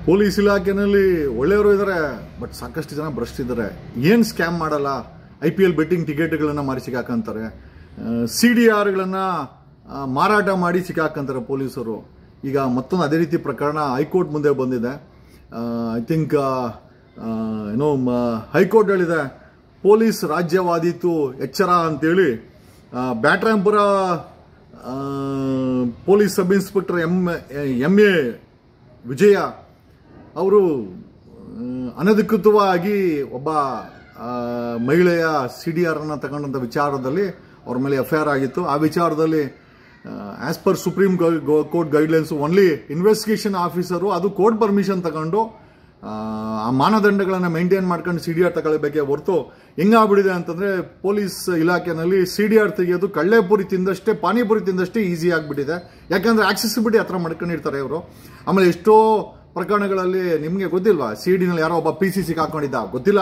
Police ಇಲಾಖೆಯಲ್ಲಿ ಒಳ್ಳೆಯವರು ಇದ್ದಾರೆ, ಬಟ್ ಸಾಕಷ್ಟು ಜನ ಭ್ರಷ್ಟಿದ್ದಾರೆ. ಏನು ಸ್ಕ್ಯಾಮ್ ಮಾಡಲ್ಲ, IPL ಬೆಟ್ಟಿಂಗ್ ಟಿಕೆಟ್ಗಳನ್ನು ಮಾರಿ ಸಿಕ್ಕಾಕಂತಾರೆ, CDRಗಳನ್ನು ಮಾರಾಟ ಮಾಡಿ ಸಿಕ್ಕಾಕಂತಾರೆ ಪೊಲೀಸರು. ಈಗ ಮತ್ತೊಂದು ಅದೇ ರೀತಿ ಪ್ರಕರಣ ಹೈಕೋರ್ಟ್ ಮುಂದೆ ಬಂದಿದೆ. ಐ ಥಿಂಕ್ ಏನೋ ಹೈಕೋರ್ಟ್ ಹೇಳಿದೆ ಪೊಲೀಸ್ ರಾಜ್ಯವಾದೀತು ಎಚ್ಚರ ಅಂತೇಳಿ. ಬ್ಯಾಟ್ರಾಂಪುರ ಪೊಲೀಸ್ ಸಬ್ ಇನ್ಸ್ಪೆಕ್ಟರ್ MA ವಿಜಯ ಅವರು ಅನಧಿಕೃತವಾಗಿ ಒಬ್ಬ ಮಹಿಳೆಯ CDR ಅನ್ನು ತಗೊಂಡಂಥ ವಿಚಾರದಲ್ಲಿ ಅವ್ರ ಮೇಲೆ FIR ಆಗಿತ್ತು. ಆ ವಿಚಾರದಲ್ಲಿ as per supreme court guidelines only investigation officer ಅದು ಕೋರ್ಟ್ ಪರ್ಮಿಷನ್ ತಗೊಂಡು ಆ ಮಾನದಂಡಗಳನ್ನು ಮೇಂಟೈನ್ ಮಾಡ್ಕೊಂಡು CDR ತಗೊಳ್ಬೇಕೇ ಹೊರತು ಹೆಂಗಾಗ್ಬಿಟ್ಟಿದೆ ಅಂತಂದ್ರೆ ಪೊಲೀಸ್ ಇಲಾಖೆನಲ್ಲಿ CDR ತೆಗೆಯೋದು ಕಳ್ಳೆಪುರಿ ತಿಂದಷ್ಟೇ ಪಾನಿಪುರಿ ತಿಂದಷ್ಟೇ ಈಸಿ ಆಗಿಬಿಟ್ಟಿದೆ. ಯಾಕಂದ್ರೆ ಆಕ್ಸೆಸಿಬಿಲಿಟಿ ಹತ್ರ ಮಾಡ್ಕೊಂಡಿರ್ತಾರೆ ಇವರು. ಆಮೇಲೆ ಎಷ್ಟೋ ಪ್ರಕರಣಗಳಲ್ಲಿ ನಿಮಗೆ ಗೊತ್ತಿಲ್ವಾ, CDನಲ್ಲಿ ಯಾರೋ ಒಬ್ಬ PC ಸಿಕ್ಕಾಕೊಂಡಿದ್ದ ಗೊತ್ತಿಲ್ಲ,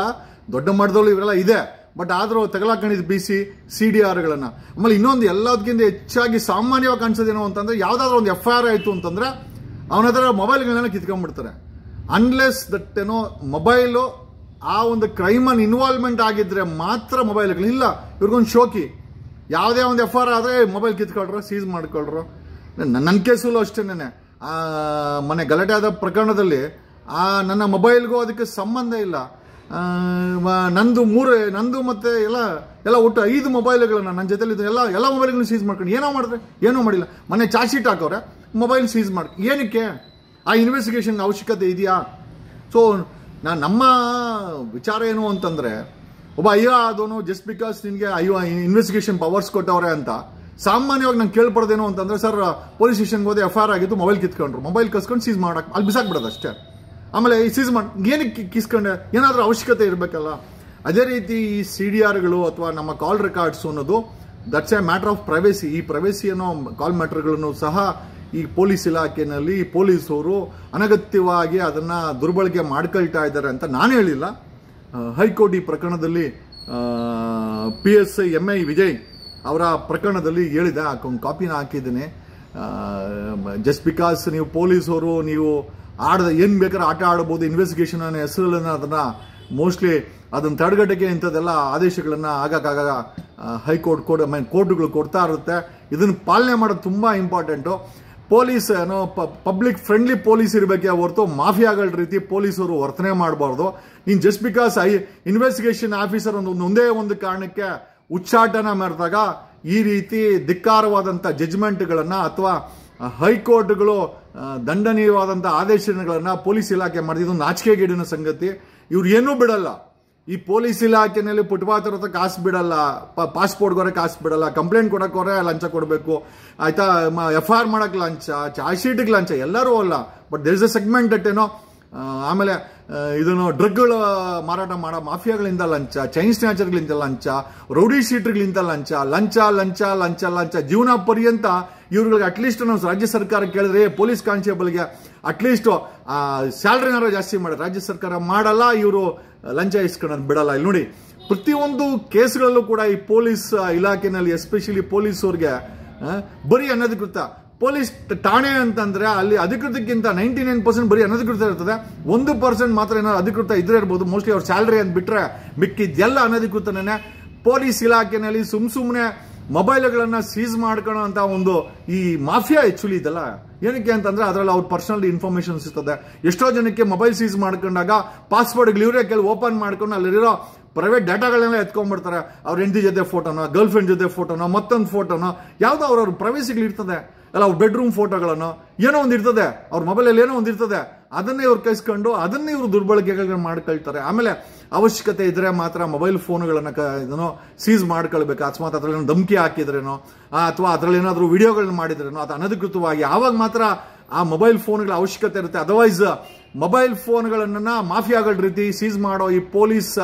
ದೊಡ್ಡ ಮಟ್ಟದಲ್ಲೂ ಇವರೆಲ್ಲ ಇದೆ, ಬಟ್ ಆದರೂ ತಗಲಾಕೊಂಡಿದ್ದು PC CDRಗಳನ್ನು. ಆಮೇಲೆ ಇನ್ನೊಂದು ಎಲ್ಲದಕ್ಕಿಂತ ಹೆಚ್ಚಾಗಿ ಸಾಮಾನ್ಯವಾಗಿ ಕಾಣಿಸೋದೇನೋ ಅಂತಂದ್ರೆ ಯಾವುದಾದ್ರೂ ಒಂದು FIR ಆಯಿತು ಅಂತಂದ್ರೆ ಅವನ ಹತ್ರ ಮೊಬೈಲ್ಗಳನ್ನ ಕಿತ್ಕೊಂಡ್ಬಿಡ್ತಾರೆ. ಅನ್ಲೆಸ್ ದಟ್ ಏನೋ ಮೊಬೈಲು ಆ ಒಂದು ಕ್ರೈಮನ್ ಇನ್ವಾಲ್ವ್ಮೆಂಟ್ ಆಗಿದ್ರೆ ಮಾತ್ರ ಮೊಬೈಲ್ಗಳು. ಇಲ್ಲ, ಇವ್ರಿಗೊಂದು ಶೋಕಿ, ಯಾವುದೇ ಒಂದು FIR ಆದರೆ ಮೊಬೈಲ್ ಕಿತ್ಕೊಳ್ರು, ಸೀಸ್ ಮಾಡ್ಕೊಳ್ರು. ನನ್ನ ಕೇಸಲ್ಲೂ ಅಷ್ಟೇನೆ, ಮನೆ ಗಲಾಟೆ ಆದ ಪ್ರಕರಣದಲ್ಲಿ ನನ್ನ ಮೊಬೈಲ್ಗೂ ಅದಕ್ಕೆ ಸಂಬಂಧ ಇಲ್ಲ. ನಂದು ಮತ್ತೆ ಎಲ್ಲ ಒಟ್ಟು 5 ಮೊಬೈಲ್ಗಳನ್ನ ನನ್ನ ಜೊತೆಲಿ ಎಲ್ಲ ಮೊಬೈಲ್ಗಳನ್ನ ಸೀಸ್ ಮಾಡ್ಕೊಂಡು ಏನೋ ಮಾಡಿದ್ರೆ ಏನೂ ಮಾಡಿಲ್ಲ. ಮೊನ್ನೆ ಚಾರ್ಜ್ ಶೀಟ್ ಹಾಕೋರೆ, ಮೊಬೈಲ್ ಸೀಸ್ ಮಾಡಿ ಏನಕ್ಕೆ? ಆ ಇನ್ವೆಸ್ಟಿಗೇಷನ್ ಅವಶ್ಯಕತೆ ಇದೆಯಾ? ಸೊ ನಮ್ಮ ವಿಚಾರ ಏನು ಅಂತಂದ್ರೆ, ಒಬ್ಬ ಆದವನು ಜಸ್ಟ್ ಬಿಕಾಸ್ ನಿನಗೆ ಇನ್ವೆಸ್ಟಿಗೇಷನ್ ಪವರ್ಸ್ ಕೊಟ್ಟವ್ರೆ ಅಂತ ಸಾಮಾನ್ಯವಾಗಿ ನಂಗೆ ಕೇಳ್ಪಡ್ದೇನು ಅಂತಂದ್ರೆ, ಸರ್ ಪೊಲೀಸ್ ಸ್ಟೇಷನ್ಗೆ ಹೋದೆ FIR ಆಗಿತ್ತು, ಮೊಬೈಲ್ ಕಿತ್ಕೊಂಡ್ರು, ಮೊಬೈಲ್ ಕಸ್ಕೊಂಡು ಸೀಸ್ ಮಾಡಕ್ಕೆ ಅಲ್ಲಿ ಬಿಸಾಕ್ಬಿಡೋದು ಅಷ್ಟೇ. ಆಮೇಲೆ ಈ ಸೀಸ್ ಮಾಡಿ ಏನಕ್ಕೆ ಕಿಸ್ಕೊಂಡೆ? ಏನಾದರೂ ಅವಶ್ಯಕತೆ ಇರಬೇಕಲ್ಲ. ಅದೇ ರೀತಿ ಈ CDRಗಳು ಅಥವಾ ನಮ್ಮ ಕಾಲ್ ರೆಕಾರ್ಡ್ಸ್ ಅನ್ನೋದು that's A matter of privacy. ಈ ಪ್ರೈವೇಸಿ ಅನ್ನೋ ಕಾಲ್ ಮ್ಯಾಟರ್ಗಳನ್ನು ಸಹ ಈ ಪೊಲೀಸ್ ಇಲಾಖೆಯಲ್ಲಿ ಪೊಲೀಸರು ಅನಗತ್ಯವಾಗಿ ಅದನ್ನು ದುರ್ಬಳಕೆ ಮಾಡ್ಕೊಳ್ತಾ ಇದ್ದಾರೆ ಅಂತ ನಾನು ಹೇಳಿಲ್ಲ. ಹೈಕೋರ್ಟ್ ಈ ಪ್ರಕರಣದಲ್ಲಿ PSI MI ವಿಜಯ್ ಅವರ ಪ್ರಕರಣದಲ್ಲಿ ಹೇಳಿದೆ, ಒಂದು ಕಾಪಿನ ಹಾಕಿದ್ದೀನಿ. ಜಸ್ಟ್ ಬಿಕಾಸ್ ನೀವು ಪೊಲೀಸರು ನೀವು ಏನು ಬೇಕಾದ್ರೆ ಆಟ ಆಡಬಹುದು, ಇನ್ವೆಸ್ಟಿಗೇಷನ್ ಅನ್ನೋ ಹೆಸರಲ್ಲಿ ಅದನ್ನು ಮೋಸ್ಟ್ಲಿ ಅದನ್ನು ತಡೆಗಟ್ಟಕ್ಕೆ ಇಂಥದ್ದೆಲ್ಲ ಆದೇಶಗಳನ್ನು ಆಗಾಗ ಹೈಕೋರ್ಟ್ ಕೋರ್ಟ್ಗಳು ಕೊಡ್ತಾ ಇರುತ್ತೆ. ಇದನ್ನು ಪಾಲನೆ ಮಾಡೋದು ತುಂಬ ಇಂಪಾರ್ಟೆಂಟು. ಪೊಲೀಸ್ ಏನೋ ಪಬ್ಲಿಕ್ ಫ್ರೆಂಡ್ಲಿ ಪೊಲೀಸ್ ಇರಬೇಕೇ ಹೊರತು ಮಾಫಿಯಾಗಳ ರೀತಿ ಪೊಲೀಸರು ವರ್ತನೆ ಮಾಡಬಾರ್ದು. ನೀನು ಜಸ್ಟ್ ಬಿಕಾಸ್ ಇನ್ವೆಸ್ಟಿಗೇಷನ್ ಆಫೀಸರ್ ಒಂದೇ ಒಂದು ಕಾರಣಕ್ಕೆ ಉಚ್ಚಾಟನ ಮಾಡಿದಾಗ ಈ ರೀತಿ ಧಿಕ್ಕಾರವಾದಂಥ ಜಜ್ಮೆಂಟ್ಗಳನ್ನು ಅಥವಾ ಹೈಕೋರ್ಟ್ಗಳು ದಂಡನೀಯವಾದಂಥ ಆದೇಶಗಳನ್ನು ಪೊಲೀಸ್ ಇಲಾಖೆ ಮಾಡಿದ್ದು ನಾಚಿಕೆಗೇಡಿನ ಸಂಗತಿ. ಇವ್ರು ಏನೂ ಬಿಡಲ್ಲ. ಈ ಪೊಲೀಸ್ ಇಲಾಖೆಯಲ್ಲಿ ಫುಟ್ಪಾತ್ ಹತ್ರ ಕಾಸು ಬಿಡಲ್ಲ, ಪಾಸ್ಪೋರ್ಟ್ಗೋರೆ ಕಾಸು ಬಿಡಲ್ಲ, ಕಂಪ್ಲೇಂಟ್ ಕೊಡೋಕೋರೆ ಲಂಚ ಕೊಡಬೇಕು, ಆಯ್ತಾ, FIR ಮಾಡಕ್ಕೆ ಲಂಚ, ಚಾರ್ಜ್ ಶೀಟಿಗೆ ಲಂಚ, ಎಲ್ಲರೂ ಅಲ್ಲ. But there is a segment that ಏನೋ. ಆಮೇಲೆ ಇದನ್ನು ಡ್ರಗ್ಗಳು ಮಾರಾಟ ಮಾಡೋ ಮಾಫಿಯಾಗಳಿಂದ ಲಂಚ, ಚೈನ್ ಸ್ನ್ಯಾಚರ್ಗಳಿಂದ ಲಂಚ, ರೌಡಿ ಶೀಟರ್ಗಳಿಂದ ಲಂಚ ಜೀವನ ಪರ್ಯಂತ ಇವ್ರಿಗೆ ಅಟ್ಲೀಸ್ಟ್ ನಾವು ರಾಜ್ಯ ಸರ್ಕಾರ ಕೇಳಿದ್ರೆ ಪೊಲೀಸ್ ಕಾನ್ಸ್ಟೇಬಲ್ಗೆ ಅಟ್ಲೀಸ್ಟ್ ಸ್ಯಾಲ್ರಿನಾರು ಜಾಸ್ತಿ ಮಾಡಿ, ರಾಜ್ಯ ಸರ್ಕಾರ ಮಾಡಲ್ಲ, ಇವರು ಲಂಚ ಇಸ್ಕೊಳ್ಳೋದು ಬಿಡಲ್ಲ. ಇಲ್ಲಿ ನೋಡಿ, ಪ್ರತಿಯೊಂದು ಕೇಸ್ಗಳಲ್ಲೂ ಕೂಡ ಈ ಪೊಲೀಸ್ ಇಲಾಖೆನಲ್ಲಿ ಎಸ್ಪೆಷಲಿ ಪೊಲೀಸವ್ರಿಗೆ ಬರೀ ಅನಧಿಕೃತ ಪೊಲೀಸ್ ಠಾಣೆ ಅಂತಂದ್ರೆ ಅಲ್ಲಿ ಅಧಿಕೃತಕ್ಕಿಂತ 99% ಬರೀ ಅನಧಿಕೃತ ಇರ್ತದೆ. 1% ಮಾತ್ರ ಏನಾದ್ರು ಅಧಿಕೃತ ಇದ್ರೆ ಇರ್ಬೋದು, ಮೋಸ್ಟ್ಲಿ ಅವ್ರ ಸ್ಯಾಲ್ರಿ ಅಂತ ಬಿಟ್ರೆ ಮಿಕ್ಕಿದ್ದೆಲ್ಲ ಅನಧಿಕೃತನೇ. ಪೊಲೀಸ್ ಇಲಾಖೆನಲ್ಲಿ ಸುಮ್ಮನೆ ಮೊಬೈಲ್ಗಳನ್ನ ಸೀಸ್ ಮಾಡ್ಕೊಳ್ಳೋ ಅಂತ ಒಂದು ಈ ಮಾಫಿಯಾ ಆಕ್ಚುಲಿ ಇದಲ್ಲ. ಏನಕ್ಕೆ ಅಂತಂದ್ರೆ ಅದರಲ್ಲಿ ಅವ್ರ ಪರ್ಸನಲ್ ಇನ್ಫಾರ್ಮೇಶನ್ಸ್ ಇರ್ತದೆ. ಎಷ್ಟೋ ಜನಕ್ಕೆ ಮೊಬೈಲ್ ಸೀಸ್ ಮಾಡ್ಕೊಂಡಾಗ ಪಾಸ್ವರ್ಡ್ ಇವರೇ ಕೆಲವು ಓಪನ್ ಮಾಡ್ಕೊಂಡು ಅಲ್ಲಿರೋ ಪ್ರೈವೇಟ್ ಡಾಟಾಗಳನ್ನೆಲ್ಲ ಎತ್ಕೊಂಡ್ಬಿಡ್ತಾರೆ. ಅವ್ರ ಹೆಂಡತಿ ಜೊತೆ ಫೋಟೋನೋ, ಗರ್ಲ್ ಫ್ರೆಂಡ್ ಜೊತೆ ಫೋಟೋನೋ, ಮತ್ತೊಂದು ಫೋಟೋನೋ, ಯಾವುದೋ ಅವ್ರವ್ರ ಪ್ರೈವೇಸಿಗಳು ಇರ್ತದೆ ಅಲ್ಲ, ಅವ್ರ ಬೆಡ್ರೂಮ್ ಫೋಟೋಗಳನ್ನು ಏನೋ ಒಂದು ಇರ್ತದೆ, ಅವ್ರ ಮೊಬೈಲಲ್ಲಿ ಏನೋ ಒಂದು ಇರ್ತದೆ, ಅದನ್ನೇ ಇವ್ರು ಕೈಸ್ಕೊಂಡು ಅದನ್ನೇ ಇವರು ದುರ್ಬಳಕೆಗಳು ಮಾಡ್ಕೊಳ್ತಾರೆ. ಆಮೇಲೆ ಅವಶ್ಯಕತೆ ಇದ್ರೆ ಮಾತ್ರ ಮೊಬೈಲ್ ಫೋನ್ಗಳನ್ನ ಇದನ್ನು ಸೀಸ್ ಮಾಡ್ಕೊಳ್ಬೇಕು. ಅಕಸ್ಮಾತ್ ಅದ್ರಲ್ಲಿ ಏನೋ ಧಮಕಿ ಹಾಕಿದ್ರೇನೋ ಅಥವಾ ಅದ್ರಲ್ಲಿ ಏನಾದರೂ ವಿಡಿಯೋಗಳನ್ನ ಮಾಡಿದ್ರೇನೋ ಅದು ಅನಧಿಕೃತವಾಗಿ, ಆವಾಗ ಮಾತ್ರ ಆ ಮೊಬೈಲ್ ಫೋನ್ಗಳ ಅವಶ್ಯಕತೆ ಇರುತ್ತೆ. ಅದರ್ವೈಸ್ ಮೊಬೈಲ್ ಫೋನ್ಗಳನ್ನ ಮಾಫಿಯಾಗಳ ರೀತಿ ಸೀಸ್ ಮಾಡೋ ಈ ಪೊಲೀಸ್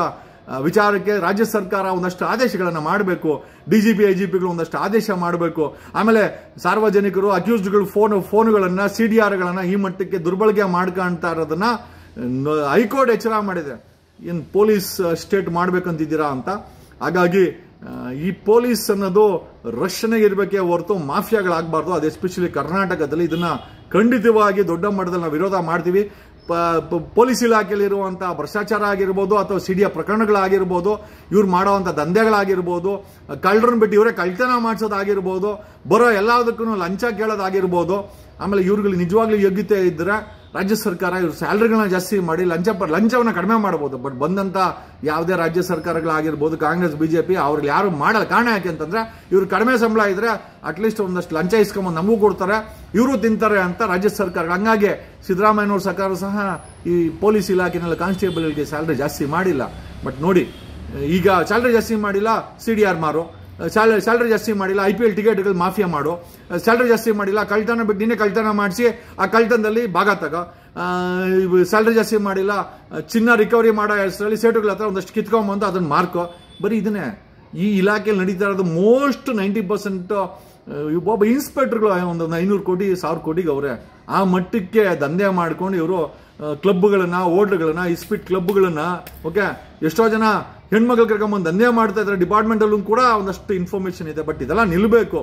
ವಿಚಾರಕ್ಕೆ ರಾಜ್ಯ ಸರ್ಕಾರ ಒಂದಷ್ಟು ಆದೇಶಗಳನ್ನು ಮಾಡಬೇಕು. DGP IGPಗಳು ಒಂದಷ್ಟು ಆದೇಶ ಮಾಡಬೇಕು. ಆಮೇಲೆ ಸಾರ್ವಜನಿಕರು ಅಕ್ಯೂಸ್ಡ್ಗಳು ಫೋನ್ಗಳನ್ನ CDRಗಳನ್ನ ಈ ಮಟ್ಟಕ್ಕೆ ದುರ್ಬಳಕೆ ಮಾಡ್ಕೊಂತ ಇರೋದನ್ನ ಹೈಕೋರ್ಟ್ ಎಚ್ಚರ ಮಾಡಿದೆ. ಏನು ಪೊಲೀಸ್ ಸ್ಟೇಟ್ ಮಾಡ್ಬೇಕಂತಿದ್ದೀರಾ ಅಂತ. ಹಾಗಾಗಿ ಈ ಪೊಲೀಸ್ ಅನ್ನೋದು ರಕ್ಷಣೆಗೆ ಇರಬೇಕೇ ಹೊರತು ಮಾಫಿಯಾಗಳಾಗಬಾರ್ದು. ಅದು ಎಸ್ಪೆಷಲಿ ಕರ್ನಾಟಕದಲ್ಲಿ ಇದನ್ನ ಖಂಡಿತವಾಗಿ ದೊಡ್ಡ ಮಟ್ಟದಲ್ಲಿ ನಾವು ವಿರೋಧ ಮಾಡ್ತೀವಿ. ಪೊಲೀಸ್ ಇಲಾಖೆಯಲ್ಲಿರುವಂಥ ಭ್ರಷ್ಟಾಚಾರ ಆಗಿರ್ಬೋದು ಅಥವಾ ಸಿಡಿಯ ಪ್ರಕರಣಗಳಾಗಿರ್ಬೋದು, ಇವ್ರು ಮಾಡೋವಂಥ ದಂಧೆಗಳಾಗಿರ್ಬೋದು, ಕಳ್ಳರನ್ನ ಬಿಟ್ಟು ಇವರೇ ಕಳ್ತನ ಮಾಡಿಸೋದಾಗಿರ್ಬೋದು, ಬರೋ ಎಲ್ಲದಕ್ಕೂ ಲಂಚ ಕೇಳೋದಾಗಿರ್ಬೋದು. ಆಮೇಲೆ ಇವ್ರಿಗೆ ನಿಜವಾಗ್ಲೂ ಯೋಗ್ಯತೆ ಇದ್ದರೆ ರಾಜ್ಯ ಸರ್ಕಾರ ಇವ್ರ ಸ್ಯಾಲ್ರಿಗಳನ್ನ ಜಾಸ್ತಿ ಮಾಡಿ ಲಂಚವನ್ನು ಕಡಿಮೆ ಮಾಡ್ಬೋದು. ಬಟ್ ಬಂದಂಥ ಯಾವುದೇ ರಾಜ್ಯ ಸರ್ಕಾರಗಳಾಗಿರ್ಬೋದು, ಕಾಂಗ್ರೆಸ್ BJP ಅವ್ರಿಗೆ ಯಾರು ಮಾಡಲ್ಲ. ಕಾರಣ ಯಾಕೆ ಅಂತಂದ್ರೆ ಇವ್ರು ಕಡಿಮೆ ಸಂಬಳ ಇದ್ರೆ ಅಟ್ಲೀಸ್ಟ್ ಒಂದಷ್ಟು ಲಂಚ ಇಸ್ಕೊಂಬಂದು ನಮಗೂ ಕೊಡ್ತಾರೆ, ಇವರು ತಿಂತಾರೆ ಅಂತ ರಾಜ್ಯ ಸರ್ಕಾರ. ಹಂಗಾಗಿ ಸಿದ್ದರಾಮಯ್ಯನವ್ರ ಸರ್ಕಾರ ಸಹ ಈ ಪೊಲೀಸ್ ಇಲಾಖೆನಲ್ಲಿ ಕಾನ್ಸ್ಟೇಬಲ್ಗೆ ಸ್ಯಾಲ್ರಿ ಜಾಸ್ತಿ ಮಾಡಿಲ್ಲ. ಬಟ್ ನೋಡಿ, ಈಗ ಸ್ಯಾಲ್ರಿ ಜಾಸ್ತಿ ಮಾಡಿಲ್ಲ CDR ಮಾರು, ಸ್ಯಾಲ್ರಿ ಜಾಸ್ತಿ ಮಾಡಿಲ್ಲ IPL ಟಿಕೆಟ್ಗಳು ಮಾಫಿಯಾ ಮಾಡು, ಸ್ಯಾಲ್ರಿ ಜಾಸ್ತಿ ಮಾಡಿಲ್ಲ ಕಳ್ತನ ಬಿಟ್ಟು ನಿನ್ನೆ ಕಳ್ತನ ಮಾಡಿಸಿ ಆ ಕಳ್ತನದಲ್ಲಿ ಭಾಗ ತಗೋ, ಸ್ಯಾಲ್ರಿ ಜಾಸ್ತಿ ಮಾಡಿಲ್ಲ ಚಿನ್ನ ರಿಕವರಿ ಮಾಡೋ ಹೆಸರಲ್ಲಿ ಸೇಟುಗಳ ಹತ್ರ ಒಂದಷ್ಟು ಕಿತ್ಕೊಂಬಂದು ಅದನ್ನ ಮಾರ್ಕೋ. ಬರೀ ಇದನ್ನೇ ಈ ಇಲಾಖೆಯಲ್ಲಿ ನಡೀತಾ ಇರೋದು. ಮೋಸ್ಟ್ 90% ಒಬ್ಬ ಇನ್ಸ್ಪೆಕ್ಟರ್ಗಳು ಒಂದು 500 ಕೋಟಿ 1000 ಕೋಟಿಗೆ ಅವರೇ. ಆ ಮಟ್ಟಕ್ಕೆ ದಂಧೆ ಮಾಡ್ಕೊಂಡು ಇವರು ಕ್ಲಬ್ಗಳನ್ನ, ಹೋಟ್ಲ್ಗಳನ್ನ, ಇಸ್ಪಿಟ್ ಕ್ಲಬ್ಗಳನ್ನ, ಓಕೆ, ಎಷ್ಟೋ ಜನ ಹೆಣ್ಮಕ್ಳು ಕರ್ಕೊಂಬಂದು ದಂಧೆ ಮಾಡ್ತಾ ಇದ್ದಾರೆ. ಡಿಪಾರ್ಟ್ಮೆಂಟಲ್ಲೂ ಕೂಡ ಒಂದಷ್ಟು ಇನ್ಫಾರ್ಮೇಶನ್ ಇದೆ. ಬಟ್ ಇದೆಲ್ಲ ನಿಲ್ಲಬೇಕು.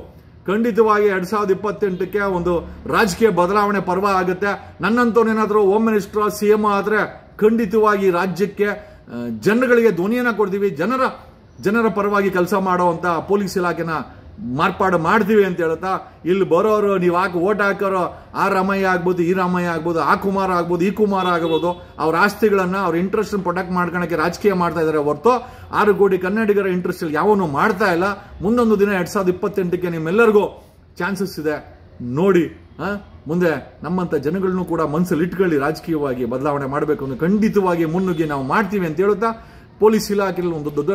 ಖಂಡಿತವಾಗಿ 2028ಕ್ಕೆ ಒಂದು ರಾಜಕೀಯ ಬದಲಾವಣೆ ಪರ್ವ ಆಗುತ್ತೆ. ನನ್ನಂತವನೇನಾದರೂ ಹೋಮ್ ಮಿನಿಸ್ಟರ್ CM ಆದರೆ ಖಂಡಿತವಾಗಿ ರಾಜ್ಯಕ್ಕೆ ಜನಗಳಿಗೆ ಧ್ವನಿಯನ್ನ ಕೊಡ್ತೀವಿ. ಜನರ ಪರವಾಗಿ ಕೆಲಸ ಮಾಡುವಂತ ಪೊಲೀಸ್ ಇಲಾಖೆನ ಮಾರ್ಪಾಡು ಮಾಡ್ತೀವಿ ಅಂತ ಹೇಳ್ತಾ, ಇಲ್ಲಿ ಬರೋರು ನೀವು ಓಟ್ ಹಾಕೋರು ಆ ರಾಮಯ್ಯ ಆಗ್ಬೋದು, ಈ ರಾಮಯ್ಯ ಆಗ್ಬೋದು, ಆ ಕುಮಾರ ಆಗ್ಬೋದು, ಈ ಕುಮಾರ ಆಗ್ಬೋದು, ಅವ್ರ ಆಸ್ತಿಗಳನ್ನ ಅವ್ರ ಇಂಟ್ರೆಸ್ಟ್ ಪ್ರೊಟೆಕ್ಟ್ ಮಾಡ್ಕೊಳಕ್ಕೆ ರಾಜಕೀಯ ಮಾಡ್ತಾ ಇದಾರೆ ಹೊರತು 6 ಕೋಟಿ ಕನ್ನಡಿಗರ ಇಂಟ್ರೆಸ್ಟ್ ಯಾವನು ಮಾಡ್ತಾ ಇಲ್ಲ. ಮುಂದೊಂದು ದಿನ 2028ಕ್ಕೆ ನಿಮ್ಮೆಲ್ಲರಿಗೂ ಚಾನ್ಸಸ್ ಇದೆ. ನೋಡಿ, ಮುಂದೆ ನಮ್ಮಂತ ಜನಗಳನ್ನೂ ಕೂಡ ಮನಸ್ಸಲ್ಲಿ ಇಟ್ಕೊಳ್ಳಿ. ರಾಜಕೀಯವಾಗಿ ಬದಲಾವಣೆ ಮಾಡಬೇಕು ಅಂದ್ರೆ ಖಂಡಿತವಾಗಿ ಮುನ್ನುಗ್ಗಿ ನಾವು ಮಾಡ್ತೀವಿ ಅಂತ ಹೇಳುತ್ತಾ, ಪೊಲೀಸ್ ಇಲಾಖೆಯಲ್ಲಿ ಒಂದು ದೊಡ್ಡ